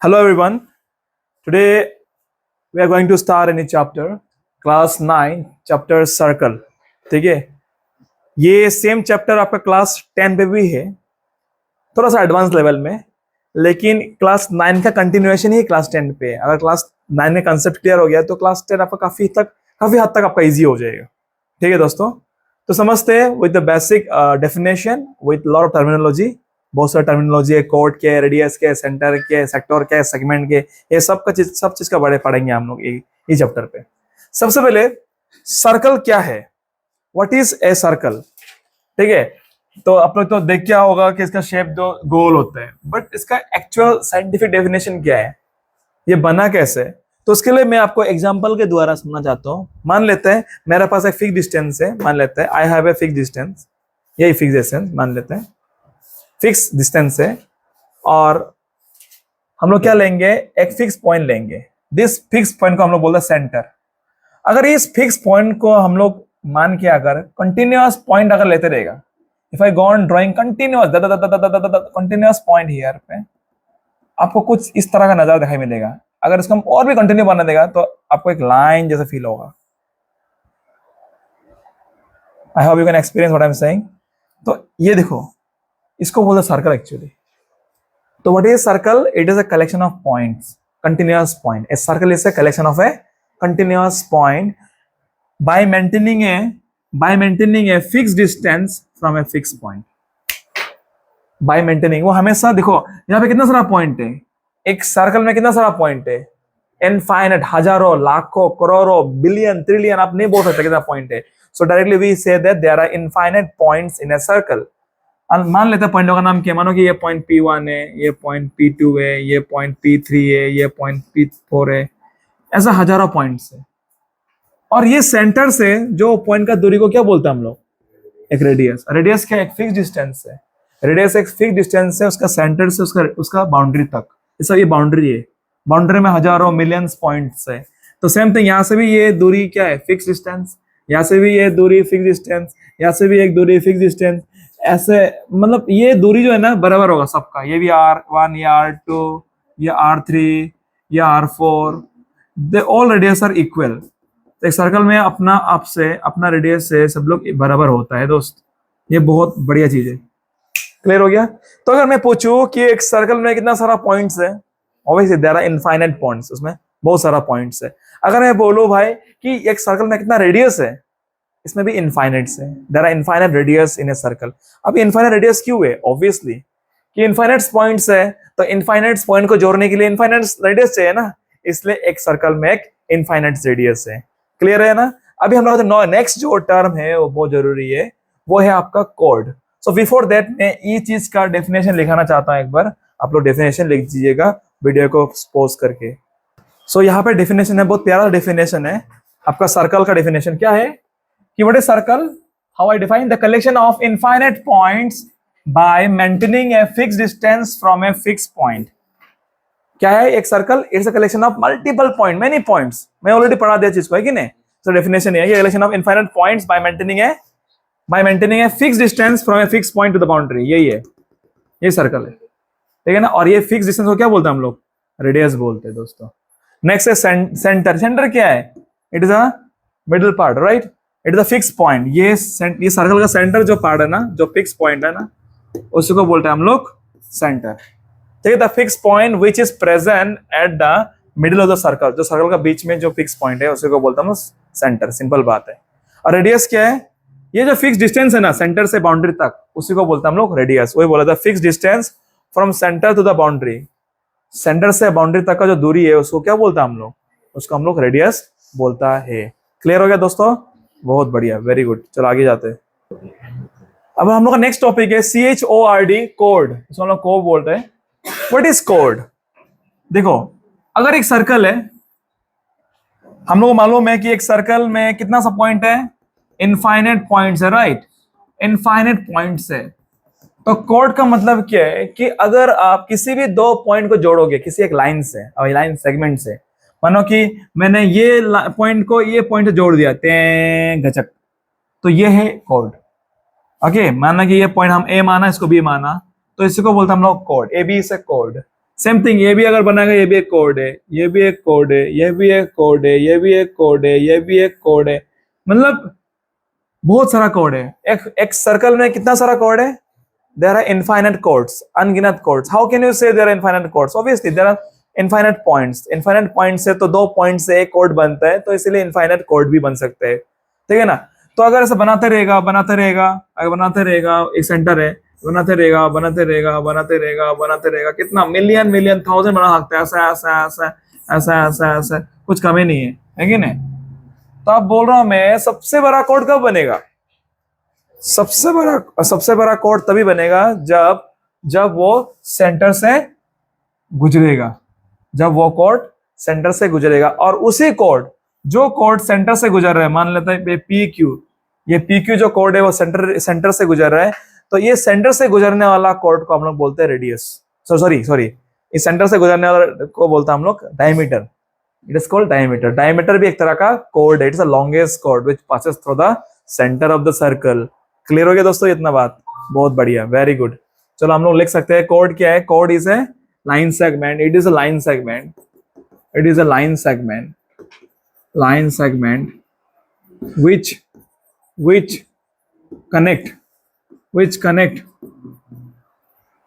Hello everyone. Today we are going to start a new chapter, class 9, chapter circle. ठीक है, ये same chapter आपका class 10 पे भी है, थोड़ा सा एडवांस लेवल में, लेकिन क्लास 9 का कंटिन्यूएशन ही क्लास 10 पे है। अगर क्लास 9 में कंसेप्ट क्लियर हो गया तो क्लास 10 आपका काफी हद तक आपका इजी हो जाएगा। ठीक है दोस्तों, तो समझते हैं with the basic definition with lot of terminology. बहुत सारे टर्मिनोलॉजी है, कोड के, रेडियस के, सेंटर के, सेक्टर के, सेगमेंट के, ये सब चीज का बड़े पढ़ेंगे हम लोग इस चैप्टर पे। सबसे पहले सर्कल क्या है, व्हाट इज ए सर्कल। ठीक है, तो आप लोग तो देख क्या होगा कि इसका शेप दो गोल होता है, बट इसका एक्चुअल साइंटिफिक डेफिनेशन क्या है, ये बना कैसे। तो उसके लिए मैं आपको एग्जांपल के द्वारा समझना चाहता हूँ। मान लेते हैं मेरे पास एक फिक्स डिस्टेंस है, मान लेते हैं I have a fix distance, यही फिक्स डिस्टेंस मान लेते हैं, फिक्स डिस्टेंस है, और हम लोग क्या लेंगे, एक फिक्स पॉइंट लेंगे। दिस फिक्स पॉइंट को हम लोग बोलते हैं सेंटर। अगर इस फिक्स पॉइंट को हम लोग मान के अगर कंटिन्यूअस पॉइंट अगर लेते रहेगा, if I go on drawing continuous point here पे, आपको कुछ इस तरह का नजारा दिखाई मिलेगा। अगर इसको हम और भी कंटिन्यू बना देगा तो आपको एक लाइन जैसा फील होगा। I hope you can experience what I am saying. तो ये देखो, इसको बोलते हैं सर्कल एक्चुअली। तो what is circle? It is a collection of points, continuous point. A circle is a collection of a continuous point by maintaining a fixed distance from a fixed point. By maintaining, वो हमेशा देखो यहाँ पे कितना सारा point है, एक circle में कितना सारा पॉइंट है, इनफाइनाइट, हजारों, लाखों, करोड़ों, बिलियन, ट्रिलियन, आप नहीं बोल सकते कितना पॉइंट है। So directly we say that there are infinite points in a circle. मान लेते हैं पॉइंटों का नाम क्या, मानो कि ये पॉइंट P1 है, ये पॉइंट P2 है, ये पॉइंट P3 है, ये पॉइंट P4 है, ऐसा हजारों पॉइंट्स है। और ये सेंटर से जो पॉइंट का दूरी को क्या बोलते हैं हम लोग, एक रेडियस। रेडियस क्या, एक फिक्स डिस्टेंस है। रेडियस एक फिक्स डिस्टेंस है उसका सेंटर से उसका बाउंड्री तक। इस ये बाउंड्री है, बाउंड्री में हजारों मिलियंस पॉइंट्स है। तो सेम थिंग यहाँ से भी ये दूरी क्या है, फिक्स डिस्टेंस। यहाँ से भी ये दूरी फिक्स डिस्टेंस, यहाँ से भी एक दूरी फिक्स डिस्टेंस। ऐसे मतलब ये दूरी जो है ना बराबर होगा सबका, ये भी R1, ये R2, ये R3, ये R4, they all radius are equal. तो एक सर्कल में अपना आपसे अपना रेडियस से सब लोग बराबर होता है दोस्त, ये बहुत बढ़िया चीज है। क्लियर हो गया? तो अगर मैं पूछूं कि एक सर्कल में कितना सारा पॉइंट्स है, obviously there are infinite points, उसमें बहुत सारा पॉइंट्स है। अगर मैं बोलूं भाई कि एक सर्कल में कितना रेडियस है, इसमें भी इनफाइनाइट्स है, there are infinite radius in a circle. अब इनफाइनाइट रेडियस क्यों है? ऑब्वियसली कि इनफाइनाइट पॉइंट्स है, तो इनफाइनाइट पॉइंट को जोड़ने के लिए इनफाइनाइट रेडियस चाहिए ना, इसलिए एक सर्कल में एक इनफाइनाइट रेडियस है। क्लियर है ना? अभी हम लोग नेक्स्ट जो टर्म है वो बहुत जरूरी है, वो है आपका कोड। सो बिफोर दैट मैं ये चीज का डेफिनेशन लिखाना चाहता हूं, एक बार आप लोग डेफिनेशन लिख दीजिएगा वीडियो को पॉज करके। सो यहाँ पे डेफिनेशन है, बहुत प्यारा डेफिनेशन है आपका सर्कल का। डेफिनेशन क्या है कि what is circle, how I define the collection of infinite points bye maintaining a fix distance from a fix point. क्या है एक circle? It's a collection of multiple point, many points. मैं already पढ़ा दिया चीज को, है कि नहीं? सो डेफिनेशन है ये collection of infinite points bye maintaining a fix distance from a fix point two the boundary. यही है, ये सर्कल है, ठीक है ना? और ये फिक्स डिस्टेंस को क्या बोलते हैं हम लोग? रेडियस बोलते हैं दोस्तों। नेक्स्ट है सेंटर। सेंटर क्या है? It is a middle part, right? It is a fix point. ये सर्कल का सेंटर जो पार्ट है ना, जो फिक्स पॉइंट है ना, उसी को बोलते हैं हम लोग सेंटर। ठीक है, the fix point which is present at the middle of the circle, जो सर्कल का बीच में जो फिक्स पॉइंट है उसी को बोलते हैं सेंटर। सिंपल बात है। और रेडियस क्या है? ये जो फिक्स डिस्टेंस है ना सेंटर से बाउंड्री तक, उसी को बोलते हैं हम लोग रेडियस। वही बोला था, fix distance from centre to the boundary. Centre से बाउंड्री तक का जो दूरी है उसको क्या बोलता है हम लोग? उसको हम लोग रेडियस बोलता है। क्लियर हो गया दोस्तों? बहुत बढ़िया, वेरी गुड। चलो आगे जाते हैं। अब हम लोग का नेक्स्ट टॉपिक है CHORD, कोड। इसको हम लोग कोड बोलते हैं। What is code? देखो, अगर एक सर्कल है, हम लोग को मालूम है कि एक सर्कल में कितना सा पॉइंट है? इनफाइनाइट पॉइंट्स है, राइट? इनफाइनाइट पॉइंट्स है। तो कोड का मतलब क्या है कि अगर आप किसी भी दो पॉइंट को जोड़ोगे किसी एक लाइन से और लाइन सेगमेंट से, मानो कि मैंने ये पॉइंट को ये पॉइंट से जोड़ दिया गचक, तो ये है कोड। ओके, माना कि ये पॉइंट हम ए माना, इसको बी माना, तो इसी को बोलते हैं हम लोग कोड। ए बी इज ए कोड। सेम थिंग ये भी अगर बनाएगा, ये भी एक कोड है, ये भी एक कोड है, ये भी एक कोड है, ये भी एक कोड है, ये भी एक कोड है, मतलब बहुत सारा कोड है। एक सर्कल में कितना सारा कोड है? देयर आर इनफाइनाइट कोड्स, अनगिनत chords. How can you say there are infinite chords? Obviously there are infinite points. Infinite point से तो 2 पॉइंट से एक कोड बनता है, तो इसलिए इनफाइनाइट कोड भी बन सकते हैं, ठीक है ना। तो अगर ऐसा बनाते रहेगा, बनाते रहेगा, अगर बनाते रहेगा, एक सेंटर है, बनाते रहेगा, बनाते रहेगा, बनाते रहेगा, बनाते रहेगा, कितना मिलियन मिलियन थाउजेंड बना सकते हैं, ऐसा ऐसा ऐसा ऐसा ऐसा ऐसा, कुछ कमी नहीं है कि नहीं? तो आप बोल रहा हूं मैं, सबसे बड़ा कोड कब बनेगा? सबसे बड़ा कोड तभी बनेगा जब वो सेंटर से गुजरेगा, जब वो कोड सेंटर से गुजरेगा। और उसी कोड, जो कोड सेंटर से गुजर रहा है, मान लेते हैं पी क्यू, ये पी क्यू जो कोड है वो सेंटर से गुजर रहा है, तो ये सेंटर से गुजरने वाला कोड को हम लोग बोलते हैं रेडियस। सॉरी, इस सेंटर से गुजरने वाला को बोलते हैं हम लोग diameter. It is called diameter. Diameter भी एक तरह का कोड है। It's the longest code which passes through the centre of the circle. Clear हो गया दोस्तों इतना बात? बहुत बढ़िया, वेरी गुड। चलो हम लोग लिख सकते हैं कोड क्या है। कोड is a line segment. It is a line segment. It is a line segment. Line segment which connect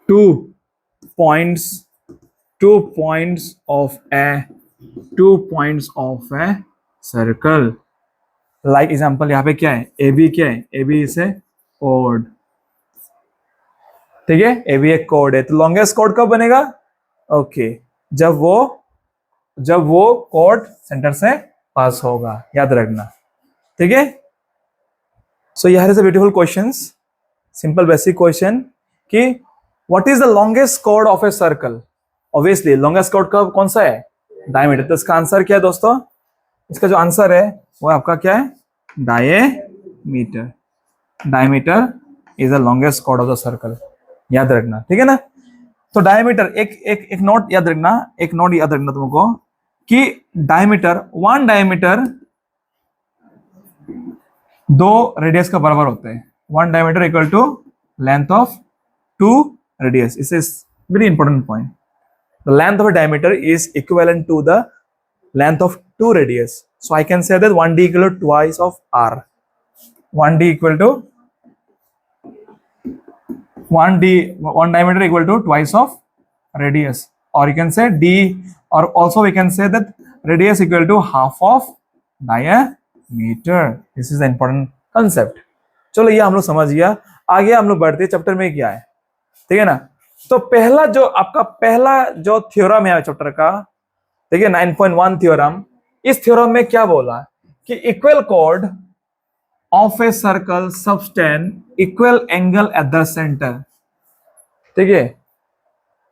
two points of a circle. Like example यहाँ पे क्या है? ए बी क्या है? ए बी इज ए कोड, ठीक है। A B एक कोड है, तो लॉन्गेस्ट कोड कब बनेगा? ओके, जब वो कोड सेंटर से पास होगा, याद रखना, ठीक है। So here is a beautiful questions, simple basic question कि व्हाट इज द लॉन्गेस्ट कोड of a circle? Obviously longest कोड कौन सा है? डायमीटर। तो इसका आंसर क्या है दोस्तों? इसका जो आंसर है वो आपका क्या है? Diameter. Diameter is the longest कोड ऑफ द सर्कल, याद रखना, ठीक है ना। तो डायमीटर एक नोट याद रखना, एक नोट याद रखना तुमको कि डायमीटर, वन डायमीटर 2 रेडियस का बराबर होते हैं। One diameter equal to length of 2 radius. This is very important point. The length of a diameter is equivalent to the length of 2 radius. So I can say that 1d equal to twice of r. 1d equal to 1 diameter equal to twice of radius, or you can say d, or also we can say that radius equal to half of diameter. This is the important concept. चलो ये हम लोग समझ गया। आगे हम लोग बढ़ते हैं, चैप्टर में क्या है, ठीक है ना। तो पहला जो थ्योरम है चैप्टर का, ठीक है, 9.1 थ्योरम। इस थ्योरम में क्या बोला कि इक्वल कोड of a circle subtend equal angle at the centre, ठीक है।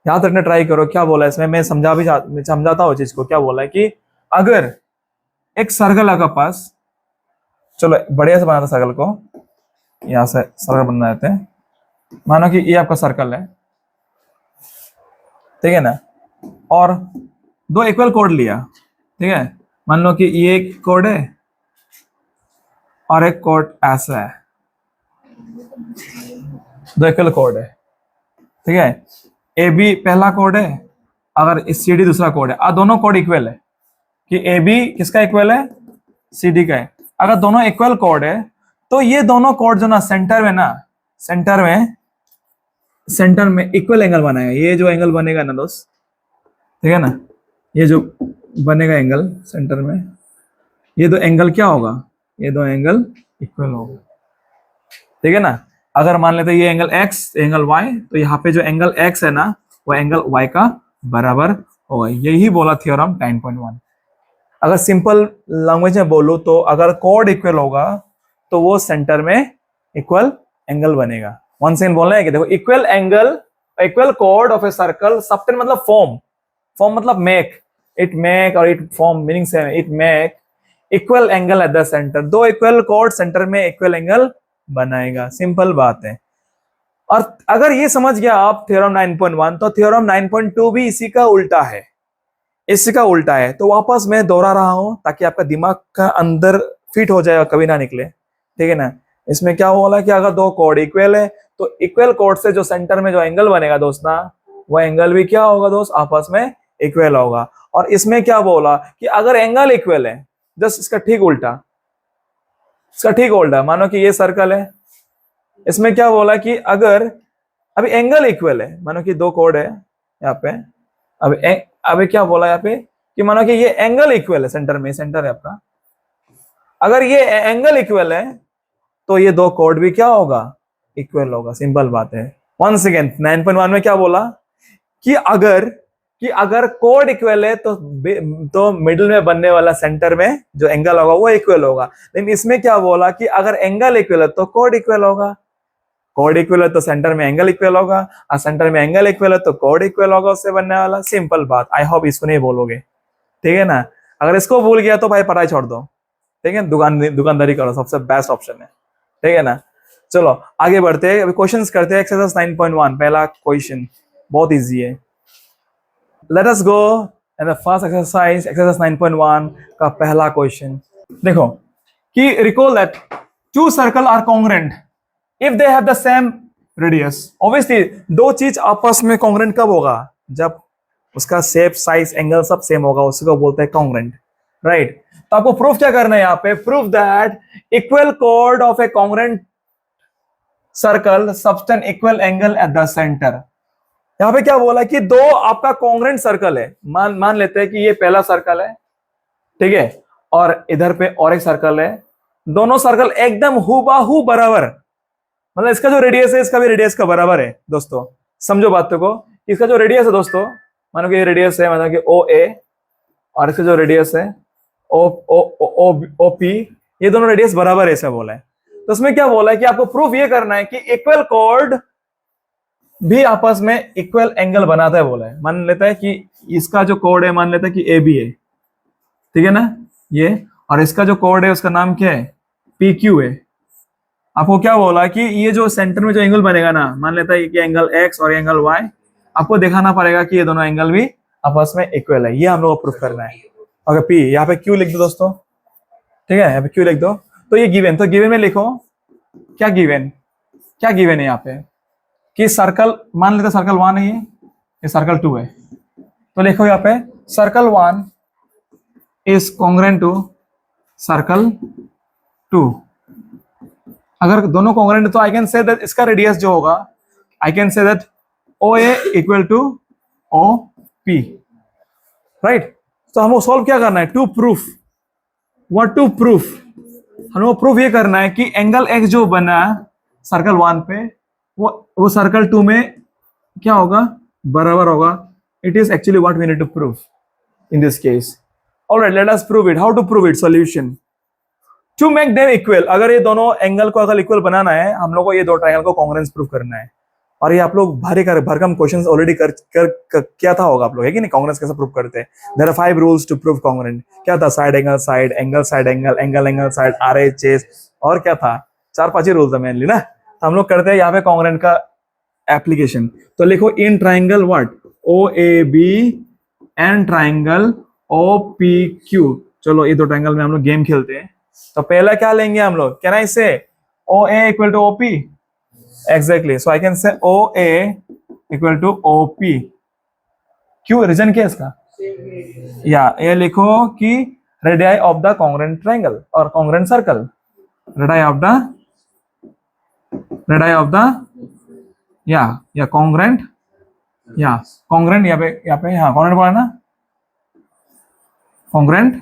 याद रखने ट्राई करो क्या बोला इसमें, मैं समझाता हूँ चीज को। क्या बोला है कि अगर एक सर्कल आपका पास, चलो बढ़िया से बनाता सर्कल को, यहां से सर्कल बना देते हैं। मानो कि ये आपका सर्कल है, ठीक है ना, और 2 इक्वल कोड लिया, ठीक है। मान लो कि ये एक कोड है और एक कोड ऐसा है, 2 इक्वल कोड है, ठीक है। ए बी पहला कोड है, अगर सी डी दूसरा कोड है, और दोनों कोड इक्वल है कि ए बी किसका इक्वल है? सी डी का है। अगर दोनों इक्वल कोड है तो ये दोनों कोड जो ना सेंटर में इक्वल एंगल बनाएगा। ये जो एंगल बनेगा ना दोस्त, ठीक है ना, ये जो बनेगा एंगल सेंटर में, ये 2 एंगल क्या होगा? ये 2 एंगल इक्वल होगा, ठीक है ना। अगर मान लेते ये एंगल x, एंगल y, तो यहाँ पे जो एंगल x है ना, वो एंगल y का बराबर होगा। यही बोला थ्योरम 9.1। अगर सिंपल लैंग्वेज में बोलूं तो अगर कोड इक्वल होगा तो वो सेंटर में इक्वल एंगल बनेगा। वन सेकंड बोलना है कि देखो, इक्वल एंगल, इक्वल कोड ऑफ ए सर्कल, सबटेंड मतलब फॉर्म मतलब मेक, और इट फॉर्म मीनिंग से it make equal angle at the centre. 2 equal code centre में इक्वल एंगल बनाएगा, सिंपल बात है। और अगर ये समझ गया आप थ्योरम 9.1, तो थ्योरम 9.2 भी इसी का उल्टा है, तो वापस मैं दोहरा रहा हूं ताकि आपका दिमाग का अंदर फिट हो जाए और कभी ना निकले, ठीक है ना। इसमें क्या बोला कि अगर 2 कोड इक्वल है तो इक्वल कोड से जो सेंटर में जो एंगल बनेगा दोस्त ना, वह एंगल भी क्या होगा दोस्त, आपस में इक्वल होगा। और इसमें क्या बोला कि अगर एंगल इक्वल है, जस्ट इसका ठीक उल्टा, इसका ठीक उल्टा, मानो कि ये सर्कल है, इसमें क्या बोला कि अगर अभी एंगल इक्वल है, मानो कि दो कोड है यहाँ पे, अभी क्या बोला यहाँ पे कि मानो कि ये एंगल इक्वल है, सेंटर में, सेंटर है आपका, अगर ये एंगल इक्वल है तो ये दो कोड भी क्या होगा, इक्वल होगा, सिंपल बात है। वंस अगेन 9.1 में क्या बोला कि अगर कोड इक्वल है तो मिडिल में बनने वाला सेंटर में जो एंगल होगा वो इक्वल होगा। लेकिन इसमें क्या बोला कि अगर एंगल इक्वल है तो कोड इक्वल होगा, कोड इक्वल है तो सेंटर में एंगल इक्वल होगा, और सेंटर में एंगल इक्वल है तो कोड इक्वल होगा उससे बनने वाला, सिंपल बात। आई होप इसको नहीं बोलोगे, ठीक है ना। अगर इसको भूल गया तो भाई पढ़ाई छोड़ दो, ठीक है, दुकानदारी करो, सबसे बेस्ट ऑप्शन है, ठीक है ना। चलो आगे बढ़ते हैं, अभी क्वेश्चंस करते हैं। एक्सरसाइज 9.1 पहला क्वेश्चन बहुत इजी है। Let us go and the first exercise, exercise 9.1 का पहला क्वेश्चन देखो कि recall that two circle are congruent if they have the same radius. Obviously दो चीज आपस में कॉन्ग्रेंट कब होगा, जब उसका शेप, साइज, एंगल सब सेम होगा, उसी को बोलते हैं कॉन्ग्रेंट, राइट। तो आपको प्रूफ क्या करना है यहाँ पे, प्रूफ दैट इक्वल कोड of a congruent circle subtend equal angle at the centre. यहां पे क्या बोला कि दो आपका कॉन्ग्रेंट सर्कल है, मान लेते हैं कि ये पहला सर्कल है, ठीक है, और इधर पे और एक सर्कल है, दोनों सर्कल एकदम हूबहू बराबर, मतलब इसका जो रेडियस है इसका भी रेडियस का बराबर है दोस्तों। समझो बातों को, इसका जो रेडियस है दोस्तों, मानो कि ये रेडियस है, मतलब कि ओ ए, और इसका जो रेडियस है ओ ओ ओ ओ पी, ये दोनों रेडियस बराबर है, ऐसा बोला है। तो उसमें क्या बोला है कि आपको प्रूफ ये करना है कि इक्वल कोड भी आपस में इक्वल एंगल बनाता है, बोला है। मान लेता है कि इसका जो कोड है, मान लेता है कि ए बी है, ठीक है ना, ये, और इसका जो कोड है उसका नाम क्या है, पी क्यू है। आपको क्या बोला कि ये जो सेंटर में जो एंगल बनेगा ना, मान लेता है कि एंगल एक्स और एंगल वाई, आपको दिखाना पड़ेगा कि ये दोनों एंगल भी आपस में इक्वल है, ये हम लोग को प्रूफ करना है। ओके, पी यहाँ पे क्यू लिख दो दोस्तों, ठीक है, यहाँ पे क्यू लिख दो। तो ये गिवन, तो गिवन में लिखो क्या गिवन, क्या गिवन है यहाँ पे कि सर्कल, मान लेते सर्कल 1 है, ये सर्कल 2 है, तो लिखो यहाँ पे circle 1 is congruent to circle 2। अगर दोनों कॉन्ग्रेंट है तो आई कैन से दैट इसका रेडियस जो होगा, I can say that O A equal to O P, right. तो हमको सॉल्व क्या करना है, to proof, what to proof, हमको प्रूफ ये करना है कि एंगल एक्स जो बना सर्कल 1 पे वो सर्कल 2 में क्या होगा, बराबर होगा। It is actually what we need to prove in this case. Alright, let us prove it. How to prove it, solution to make them equal. अगर ये दोनों एंगल को अगर इक्वल बनाना है, हम लोग को ये दो ट्रायंगल को कॉन्ग्रेंस प्रूव करना है। और ये आप लोग भरकम क्वेश्चंस ऑलरेडी क्या था होगा आप लोग, है कि नहीं, कांग्रेस कैसे प्रूव करते हैं। There are 5 rules to prove congruent. क्या था, side angle side, angle side angle, angle angle side, RHS, और क्या था, 4-5 ही रूल था मेनली ना। तो हम लोग करते हैं यहाँ पे कांग्रेंट का एप्लीकेशन। तो लिखो in triangle what, OAB and triangle OPQ। चलो ये दो ट्राइंगल में हम लोग गेम खेलते हैं। तो पहला क्या लेंगे हम लोग, can I say OA equal to OP, exactly, so I can say OA equal to OP। क्यों, रीजन क्या है इसका, या ये लिखो कि radii of the congruent triangle और congruent circle, radii of the या कॉन्ग्रेंट, या कॉन्ग्रेंट, यहाँ पे हाँ कॉन्ग्रेंट बोला ना, कॉन्ग्रेंट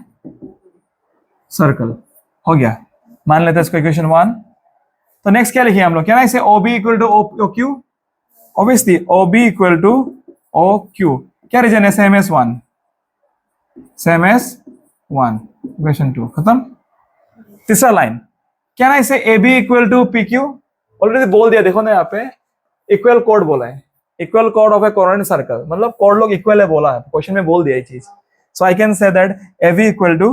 सर्कल हो गया। मान लेते हैं इसको इक्वेशन 1। तो नेक्स्ट क्या लिखिए हम लोग, क्या ना इसे OB equal to OQ, obviously OB equal to OQ। क्या रीजन है, same S 1, same S 1, equation 2 खत्म। तीसरा लाइन, क्या ना इसे AB equal to PQ, already बोल दिया, देखो ना यहाँ पे इक्वल कोड बोला है, इक्वल कोड ऑफ ए कॉन्ग्रेंट सर्कल, मतलब कोड लोग इक्वल है बोला है, क्वेश्चन में बोल दिया ये चीज। So I can say that AB equal to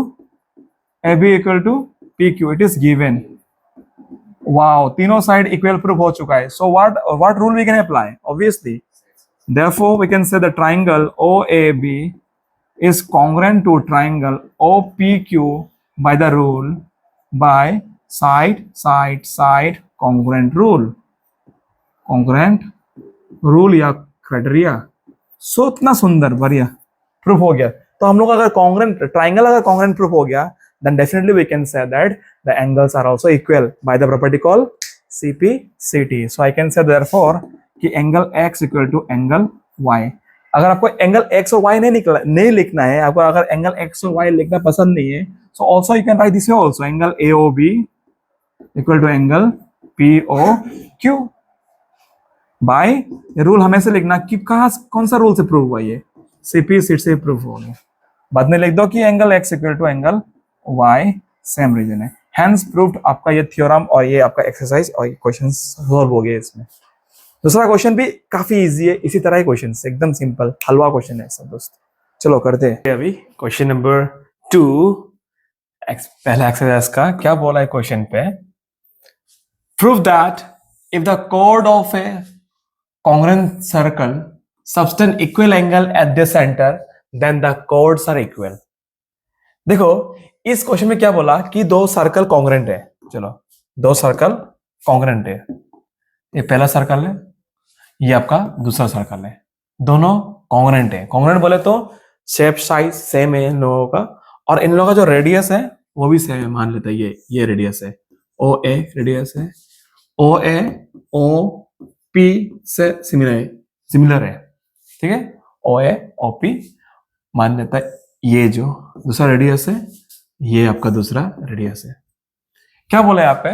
PQ, it is given. Wow, तीनों साइड इक्वल प्रूफ हो चुका है। So what rule we can apply, obviously therefore we can say the triangle OAB is congruent to triangle OPQ by the rule, by side congruent rule या criteria, सो इतना सुंदर, बढ़िया, proof हो गया। तो हम लोग अगर कॉन्ग्रेंट ट्राइंगल अगर कॉन्ग्रेंट प्रूफ हो गया, then definitely we can say that the angles are also equal by the property called CP/CT। So I can say therefore कि angle x equal to angle y। अगर आपको angle x और y नहीं लिखना है, आपको अगर एंगल x और y लिखना पसंद नहीं है, so also you can write this also angle AOB equal to angle POQ। By rule हमेशा लिखना कि कहाँ कौन सा रूल से प्रूव हुआ, ये CP/CT से प्रूव हो गया। बाद में लिख दो कि angle x equal to angle y, same reason है। हैंस प्रूव्ड आपका ये थ्योरम और ये आपका एक्सरसाइज और क्वेश्चन सॉल्व हो गए इसमें। दूसरा क्वेश्चन भी काफी इजी है, इसी तरह ही क्वेश्चन एकदम सिंपल हलवा क्वेश्चन है सब दोस्त। चलो करते हैं अभी क्वेश्चन नंबर 2। पहला एक्सरसाइज का क्या बोला है क्वेश्चन पे, prove that if the chord of a congruent circle subtend equal angle at the center then the chords are equal। देखो इस क्वेश्चन में क्या बोला कि दो सर्कल कॉन्ग्रेंट है। चलो दो सर्कल कॉन्ग्रेंट है, ये पहला सर्कल है, ये आपका दूसरा सर्कल है, दोनों कॉन्ग्रेंट है। कॉन्ग्रेंट बोले तो शेप साइज सेम है इन लोगों का, और इन लोगों का जो रेडियस है वो भी सेम है। मान लेते हैं ये रेडियस है, OA रेडियस है, OA OP से सिमिलर है, ठीक है, OA OP मान लेता है। ये जो दूसरा रेडियस है ये आपका दूसरा रेडियस है। क्या बोला यहाँ पे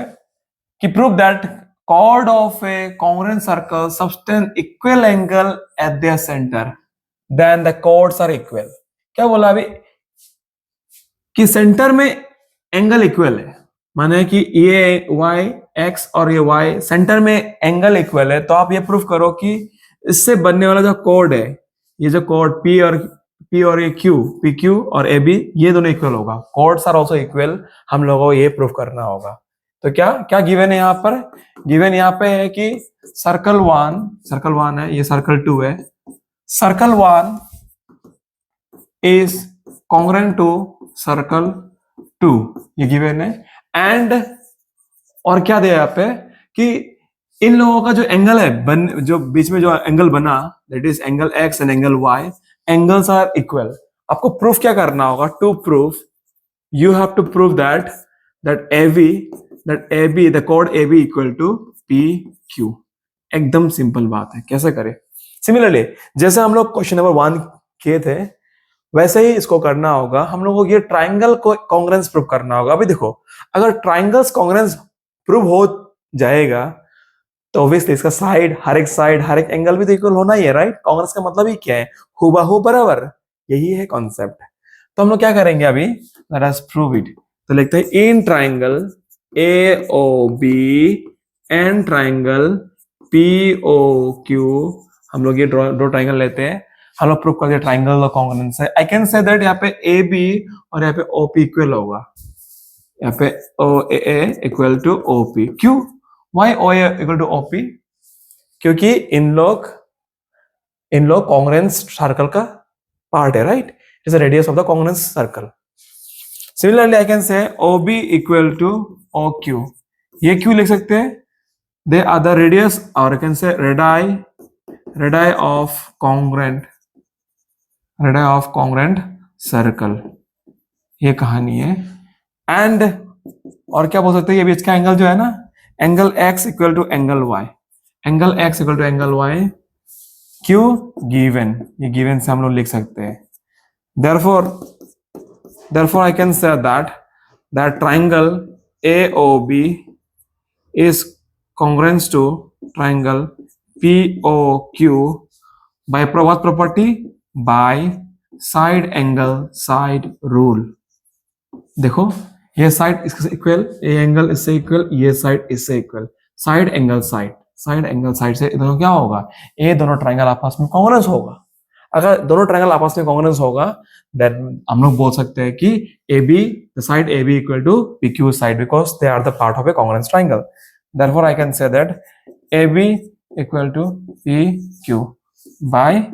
कि prove that chord of a congruent circle subtend equal angle at their centre then the chords are equal. क्या बोला अभी कि सेंटर में एंगल इक्वल है, माने कि ये y x और ये y सेंटर में एंगल इक्वल है, तो आप ये प्रूफ करो कि इससे बनने वाला जो कोड है, ये जो कोड P और ये Q, PQ और AB ये दोनों इक्वल होगा। कोड्स आर आल्सो इक्वल, हम लोगों को ये प्रूफ करना होगा। तो क्या क्या गिवन है यहाँ पर, गिवन यहाँ पे है कि सर्कल 1 है, ये सर्कल 2 है, circle 1 is congruent to circle 2, ये गिवन है। एंड और क्या दिया यहाँ पे कि इन लोगों का जो एंगल है जो बीच में जो एंगल बना, that is angle x and angle y, angles are equal. आपको प्रूफ क्या करना होगा, to proof you have to prove that AB the कोड AB इक्वल टू PQ। एकदम सिंपल बात है, कैसे करें। सिमिलरली जैसे हम लोग क्वेश्चन नंबर 1 किए थे वैसे ही इसको करना होगा। हम लोगों को ये ट्राइंगल को कॉन्ग्रेंस प्रूव करना होगा। अभी देखो अगर ट्राइंगल्स कॉन्ग्रेंस प्रूव हो जाएगा तो ऑब्वियसली इसका हर एक एंगल भी तो इक्वल होना ही है, राइट। कांग्रेस का मतलब ही क्या है, हुबहू बराबर, यही है कॉन्सेप्ट। तो हम लोग क्या करेंगे अभी, लेट अस प्रूव इट। तो लिखते हैं in triangle AOB and triangle POQ, हम लोग ये दो ट्राइंगल लेते हैं, हम लोग प्रूव करते हैं ट्राइंगल कॉन्ग्रेंस है। आई कैन से दैट यहाँ पे AB और यहाँ पे OP इक्वल होगा, यहाँ पे OA इक्वल टू OP। क्यों, Why OA equal to OP? क्योंकि इन लोग कॉन्ग्रेंस सर्कल का पार्ट है, right. It is the radius of the congruence circle. Similarly I can say OB equal to OQ। ये क्यों लिख सकते हैं, दे आर द रेडियस, और आई कैन से रेडाई ऑफ कॉन्ग्रेंट सर्कल, ये कहानी है। एंड और क्या बोल सकते हैं, ये बीच का एंगल जो है ना, angle x equal to angle y, angle x equal to angle y, क्यों, गिवन, ये गिवन से हम लोग लिख सकते हैं। therefore I can say that triangle AOB is congruent to triangle POQ by what property, by side angle side rule। देखो ये साइड इससे इक्वल, ये एंगल इससे इक्वल, ये साइड इससे इक्वल, साइड एंगल साइड से दोनों क्या होगा, ये दोनों ट्रायंगल आपस में कॉन्ग्रेंस होगा। अगर दोनों ट्रायंगल आपस में कॉन्ग्रेंस होगा देन हम लोग बोल सकते हैं कि AB the side AB equal to PQ side, because they are the part of a congruence triangle. Therefore I can say that AB equal to PQ by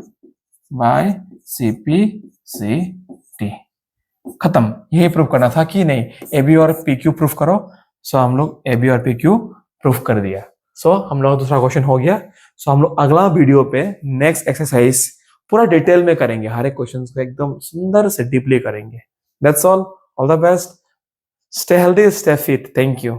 CP/CT। खत्म, यही प्रूफ करना था कि नहीं, AB और PQ प्रूफ करो। सो हम लोग AB और PQ प्रूफ कर दिया। सो हम लोग दूसरा क्वेश्चन हो गया। सो हम लोग अगला वीडियो पे नेक्स्ट एक्सरसाइज पूरा डिटेल में करेंगे, हर एक क्वेश्चन को एकदम सुंदर से डीपली करेंगे। That's all the best, stay healthy, stay fit, thank you.